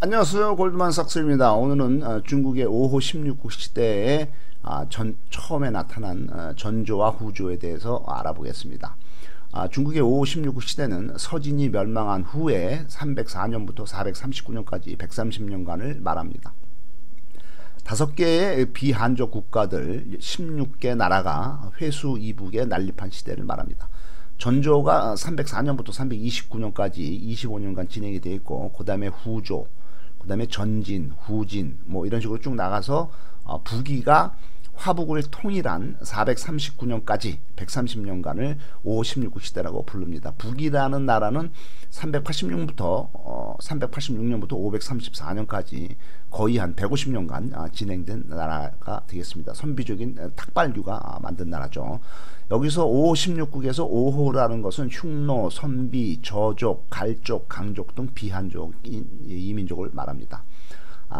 안녕하세요. 골드만삭스입니다. 오늘은 중국의 5호 16국 시대에 처음에 나타난 전조와 후조에 대해서 알아보겠습니다. 중국의 5호 16국 시대는 서진이 멸망한 후에 304년부터 439년까지 130년간을 말합니다. 5개의 비한족 국가들 16개 나라가 회수 이북에 난립한 시대를 말합니다. 전조가 304년부터 329년까지 25년간 진행이 되어 있고, 그 다음에 후조, 그 다음에 전진, 후진 뭐 이런 식으로 쭉 나가서 북이가 화북을 통일한 439년까지 130년간을 5호 16국 시대라고 부릅니다. 북이라는 나라는 386년부터 534년까지 거의 한 150년간 진행된 나라가 되겠습니다. 선비족인 탁발류가 만든 나라죠. 여기서 5호 16국에서 5호라는 것은 흉노, 선비, 저족, 갈족, 강족 등 비한족인 이민족을 말합니다.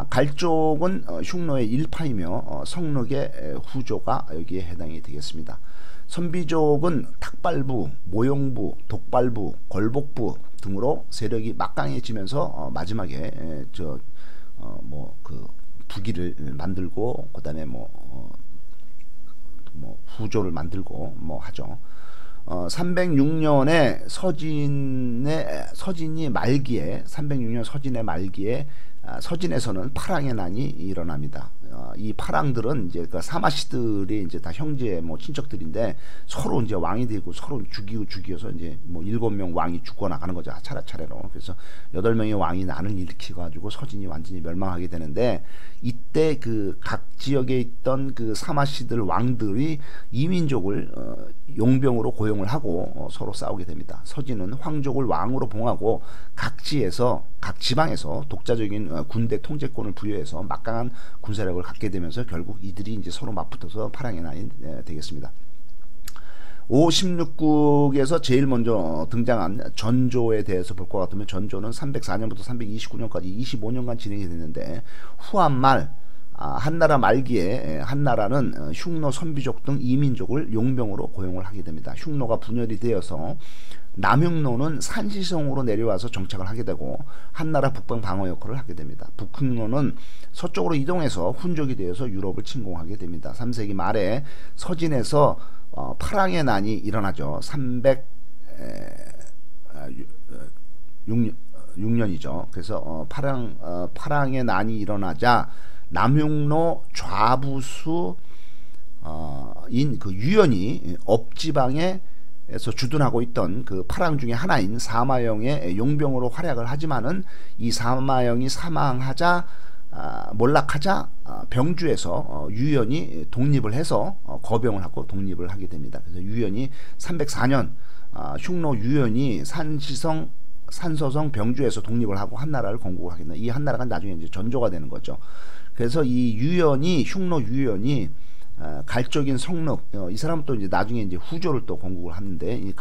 갈족은 흉노의 일파이며 성록의 후조가 여기에 해당이 되겠습니다. 선비족은 탁발부, 모용부, 독발부, 걸복부 등으로 세력이 막강해지면서 마지막에 부기를 만들고, 그다음에 후조를 만들고 하죠. 306년에 서진이 말기에 306년 서진의 말기에 서진에서는 파랑의 난이 일어납니다. 이 파랑들은 이제 그 사마시들이 이제 다 형제 친척들인데 서로 이제 왕이 되고 서로 죽이고서 이제 7명 왕이 죽어나가는 거죠. 차례차례로. 그래서 8명의 왕이 난을 일으켜 가지고 서진이 완전히 멸망하게 되는데, 이때 그 각 지역에 있던 그 사마시들 왕들이 이민족을 용병으로 고용을 하고 서로 싸우게 됩니다. 서진은 황족을 왕으로 봉하고 각 지방에서 독자적인 군대 통제권을 부여해서 막강한 군사력을 갖게 되면서 결국 이들이 이제 서로 맞붙어서 파랑의 난이 되겠습니다. 5호 16국에서 제일 먼저 등장한 전조에 대해서 볼 것 같으면, 전조는 304년부터 329년까지 25년간 진행이 됐는데, 후한말 한나라 말기에 한나라는 흉노, 선비족 등 이민족을 용병으로 고용을 하게 됩니다. 흉노가 분열이 되어서 남흉노는 산시성으로 내려와서 정착을 하게 되고, 한나라 북방 방어 역할을 하게 됩니다. 북흉노는 서쪽으로 이동해서 훈족이 되어서 유럽을 침공하게 됩니다. 3세기 말에 서진에서 파랑의 난이 일어나죠. 306년이죠. 그래서 파랑의 난이 일어나자 남흉노 좌부수인 그 유연이 업지방에서 주둔하고 있던 그 파랑 중에 하나인 사마영의 용병으로 활약을 하지만은, 이 사마영이 사망하자 몰락하자 병주에서 유연이 독립을 해서 거병을 하고 독립을 하게 됩니다. 그래서 유연이 304년 흉노 유연이 산서성 병주에서 독립을 하고 한나라를 건국을 하게 됩니다. 이 한나라가 나중에 이제 전조가 되는 거죠. 그래서 이 흉노 유연이 갈족인 성록, 이 사람은 또 이제 나중에 이제 후조를 또 건국을 하는데,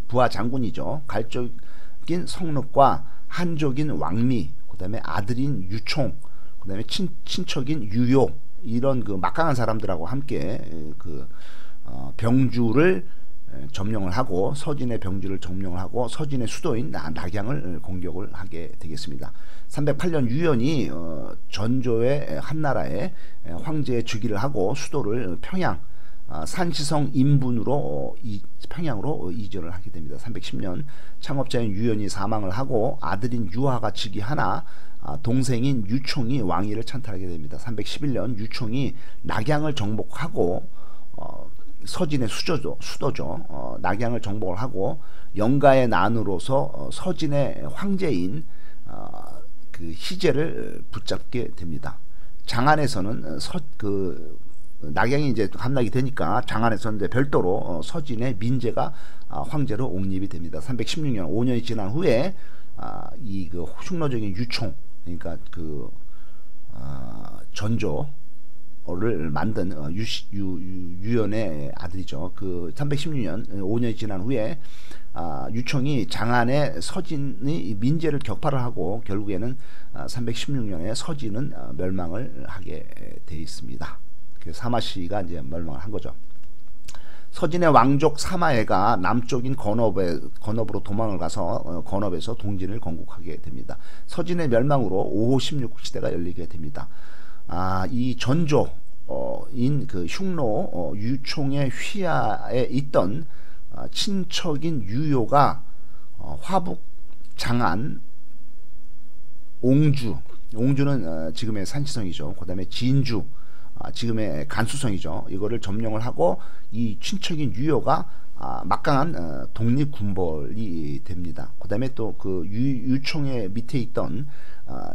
부하 장군이죠. 갈족인 성록과 한족인 왕미, 그 다음에 아들인 유총, 그 다음에 친척인 유요, 이런 그 막강한 사람들하고 함께 병주를 점령을 하고, 서진의 병주를 점령을 하고 서진의 수도인 낙양을 공격을 하게 되겠습니다. 308년 유연이 전조의 한나라의 황제의 즉위를 하고 수도를 평양 산시성 인분으로 평양으로 이전을 하게 됩니다. 310년 창업자인 유연이 사망을 하고 아들인 유하가 즉위하나 동생인 유총이 왕위를 찬탈하게 됩니다. 311년 유총이 낙양을 정복하고 서진의 수도죠. 낙양을 정복을 하고 영가의 난으로서 서진의 황제인 그 희제를 붙잡게 됩니다. 장안에서는 낙양이 이제 함락이 되니까 장안에서는 이제 별도로 서진의 민제가 황제로 옹립이 됩니다. 316년 5년이 지난 후에 이 그 흉노적인 유총, 그러니까 전조를 만든 유연의 아들이죠. 316년 5년이 지난 후에 유총이 장안의 서진의 민제를 격파를 하고 결국에는 316년에 서진은 멸망을 하게 돼 있습니다. 사마시가 이제 멸망을 한 거죠. 서진의 왕족 사마해가 남쪽인 건업으로 도망을 가서 건업에서 동진을 건국하게 됩니다. 서진의 멸망으로 5호 16국 시대가 열리게 됩니다. 이 전조인 그 흉노 유총의 휘하에 있던 친척인 유효가 화북, 장안, 옹주는 지금의 산지성이죠. 그 다음에 진주, 지금의 간수성이죠. 이거를 점령을 하고 이 친척인 유효가 막강한 독립군벌이 됩니다. 그 다음에 또 그 유총의 밑에 있던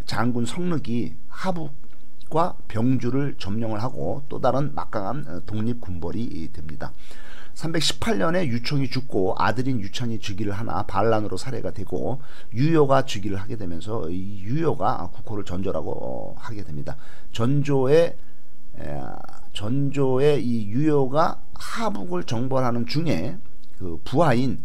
장군 성륵이 하북과 병주를 점령을 하고 또 다른 막강한 독립군벌이 됩니다. 318년에 유총이 죽고 아들인 유찬이 즉위를 하나 반란으로 살해가 되고 유효가 즉위를 하게 되면서 이 유효가 국호를 전조라고 하게 됩니다. 전조의 이 유효가 하북을 정벌하는 중에 그 부하인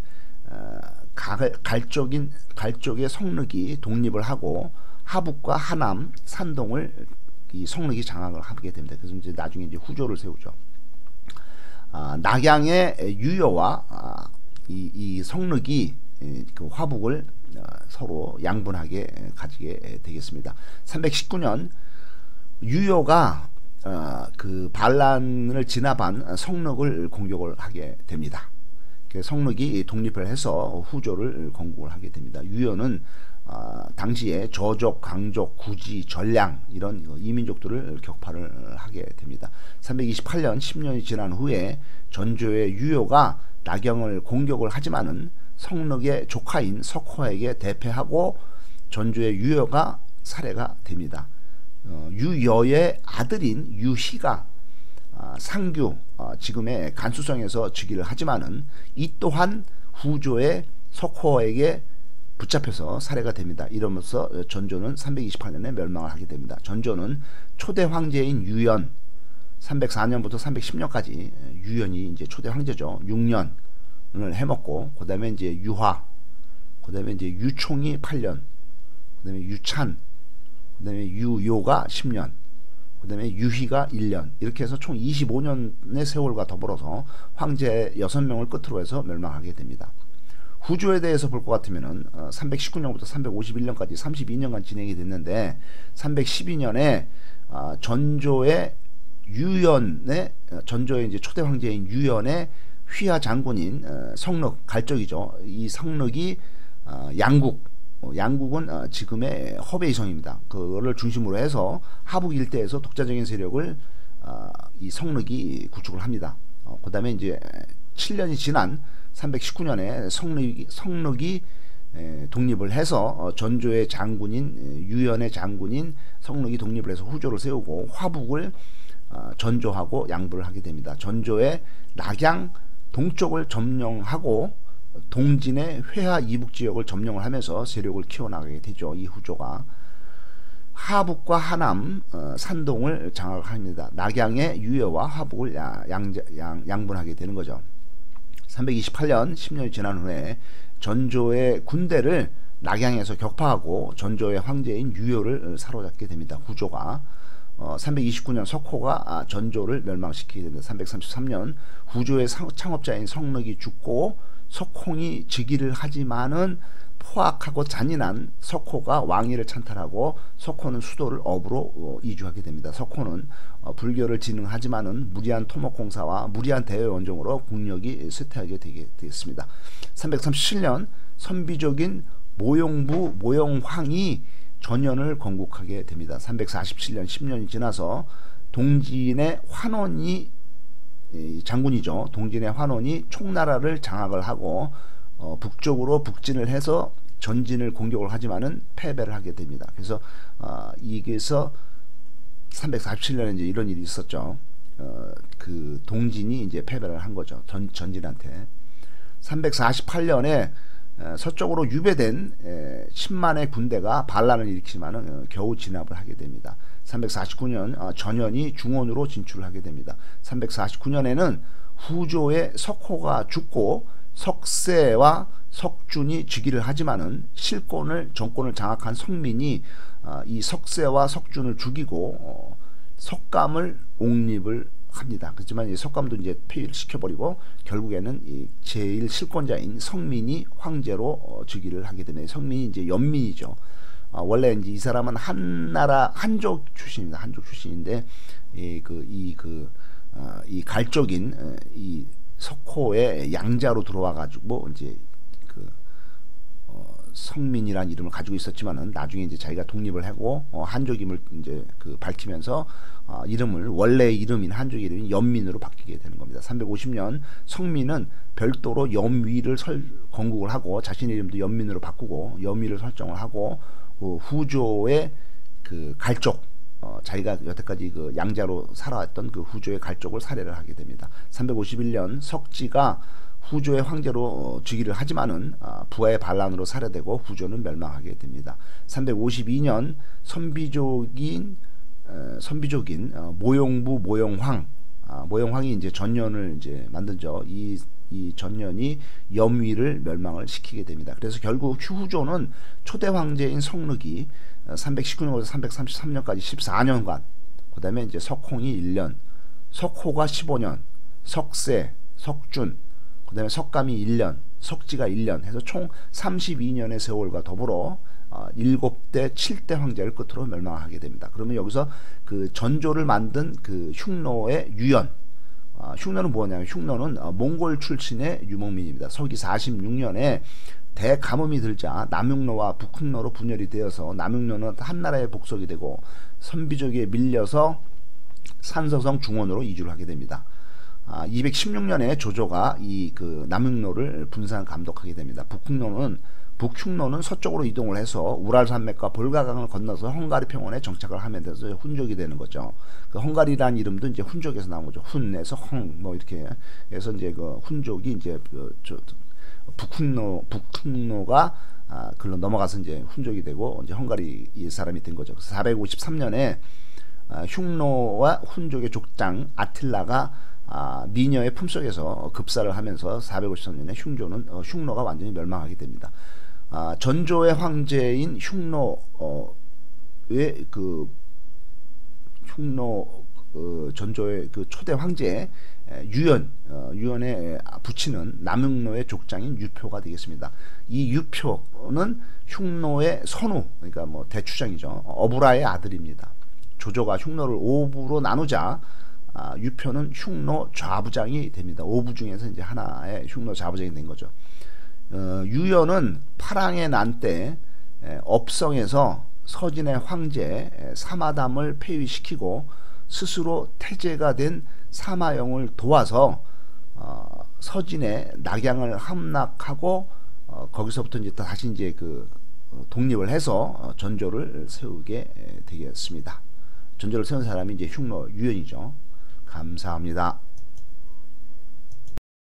갈족의 성륵이 독립을 하고 하북과 하남, 산동을 이 성륵이 장악을 하게 됩니다. 그래서 이제 나중에 이제 후조를 세우죠. 낙양의 유효와 이 성륵이 그 화북을 서로 양분하게 가지게 되겠습니다. 319년 유효가 그 반란을 진압한 성륵을 공격을 하게 됩니다. 성륵이 독립을 해서 후조를 건국을 하게 됩니다. 유효는 당시에 저족, 강족, 구지, 전량 이런 이민족들을 격파를 하게 됩니다. 328년 10년이 지난 후에 전조의 유효가 낙영을 공격을 하지만은 성륵의 조카인 석호에게 대패하고 전조의 유효가 살해가 됩니다. 유여의 아들인 유희가 상규 지금의 간수성에서 즉위를 하지만은 이 또한 후조의 석호에게 붙잡혀서 살해가 됩니다. 이러면서 전조는 328년에 멸망을 하게 됩니다. 전조는 초대 황제인 유연 304년부터 310년까지 유연이 이제 초대 황제죠. 6년을 해먹고 그다음에 이제 유화, 그다음에 이제 유총이 8년, 그다음에 유찬, 그다음에 유요가 10년, 그다음에 유희가 1년 이렇게 해서 총 25년의 세월과 더불어서 황제 6명을 끝으로 해서 멸망하게 됩니다. 후조에 대해서 볼 것 같으면은 319년부터 351년까지 32년간 진행이 됐는데 312년에 전조의 이제 초대 황제인 유연의 휘하 장군인 성륵 갈적이죠. 이 성륵이 양국은 지금의 허베이성입니다. 그거를 중심으로 해서 하북 일대에서 독자적인 세력을 이 성륵이 구축을 합니다. 그 다음에 이제 7년이 지난 319년에 성륵이 독립을 해서 전조의 장군인 유연의 장군인 성륵이 독립을 해서 후조를 세우고 화북을 전조하고 양부를 하게 됩니다. 전조의 낙양 동쪽을 점령하고 동진의 회하 이북 지역을 점령을 하면서 세력을 키워나가게 되죠. 이 후조가 하북과 하남, 산동을 장악을 합니다. 낙양의 유여와 하북을 양분하게 되는 거죠. 328년 10년이 지난 후에 전조의 군대를 낙양에서 격파하고 전조의 황제인 유효를 사로잡게 됩니다. 후조가 329년 석호가 전조를 멸망시키게 됩니다. 333년 후조의 창업자인 성륵이 죽고 석홍이 즉위를 하지만은 포악하고 잔인한 석호가 왕위를 찬탈하고 석호는 수도를 업으로 이주하게 됩니다. 석호는 불교를 진흥하지만은 무리한 토목공사와 무리한 대외 원정으로 국력이 쇠퇴하게 되겠습니다. 337년 선비족인 모용부 모용황이 전현을 건국하게 됩니다. 347년 10년이 지나서 동진의 환원이 장군이죠. 동진의 환원이 총나라를 장악을 하고 북쪽으로 북진을 해서 전진을 공격을 하지만은 패배를 하게 됩니다. 그래서 이게서 347년에 이제 이런 일이 있었죠. 그 동진이 이제 패배를 한 거죠. 전진한테. 348년에 서쪽으로 유배된 10만의 군대가 반란을 일으키지만은 겨우 진압을 하게 됩니다. 349년 전현이 중원으로 진출을 하게 됩니다. 349년에는 후조의 석호가 죽고 석세와 석준이 즉위를 하지만은 정권을 장악한 성민이 이 석세와 석준을 죽이고 석감을 옹립을 합니다. 그렇지만 이 석감도 이제 폐위를 시켜버리고 결국에는 이 제일 실권자인 성민이 황제로 즉위를 하게 되네요. 성민이 이제 연민이죠. 원래 이제 이 사람은 한나라 한족 출신입니다. 한족 출신인데 이 갈족인 이 석호의 양자로 들어와 가지고 이제 성민이란 이름을 가지고 있었지만은 나중에 이제 자기가 독립을 하고 한족임을 이제 밝히면서 이름을 원래 이름인 한족 이름인 연민으로 바뀌게 되는 겁니다. 350년 성민은 별도로 연위를 건국을 하고 자신의 이름도 연민으로 바꾸고 연위를 설정을 하고 후조의 갈족 자기가 여태까지 양자로 살아왔던 후조의 갈족을 살해를 하게 됩니다. 351년 석지가 후조의 황제로 즉위를 하지만은 부하의 반란으로 살해되고 후조는 멸망하게 됩니다. 352년 선비족인 모용부 모용황이 이제 전년을 이제 만든죠. 이 전년이 염위를 멸망을 시키게 됩니다. 그래서 결국 후조는 초대 황제인 성륵이 319년부터 333년까지 14년간, 그다음에 이제 석홍이 1년, 석호가 15년, 석세, 석준, 그다음에 석감이 1년, 석지가 1년 해서 총 32년의 세월과 더불어 7대 7대 황제를 끝으로 멸망하게 됩니다. 그러면 여기서 전조를 만든 흉노의 유연, 흉노는 뭐냐면 흉노는 몽골 출신의 유목민입니다. 서기 46년에 대가뭄이 들자 남흉노와 북흉노로 분열이 되어서 남흉노는 한나라의 복속이 되고 선비족에 밀려서 산서성 중원으로 이주를 하게 됩니다. 216년에 조조가 남흉노를 분산 감독하게 됩니다. 북흉노는 서쪽으로 이동을 해서 우랄산맥과 볼가강을 건너서 헝가리 평원에 정착을 하면 돼서 훈족이 되는 거죠. 헝가리라는 이름도 이제 훈족에서 나온 거죠. 훈에서 헝 이렇게 해서 이제 훈족이 이제 북흉노가 글로 넘어가서 이제 훈족이 되고 이제 헝가리 사람이 된 거죠. 453년에 흉노와 훈족의 족장 아틸라가 미녀의 품속에서 급사를 하면서 453년에 흉노가 완전히 멸망하게 됩니다. 전조의 황제인 흉노의 전조의 초대 황제 유연의 부친은 남흉노의 족장인 유표가 되겠습니다. 이 유표는 흉노의 선우, 그러니까 대추장이죠. 어부라의 아들입니다. 조조가 흉노를 5부로 나누자 유표는 흉노 좌부장이 됩니다. 5부 중에서 이제 하나의 흉노 좌부장이 된 거죠. 유연은 파랑의 난 때 업성에서 서진의 황제 사마담을 폐위시키고 스스로 태제가 된 사마영을 도와서 서진의 낙양을 함락하고 거기서부터 이제 다시 이제 독립을 해서 전조를 세우게 되겠습니다. 전조를 세운 사람이 이제 흉노 유연이죠. 감사합니다.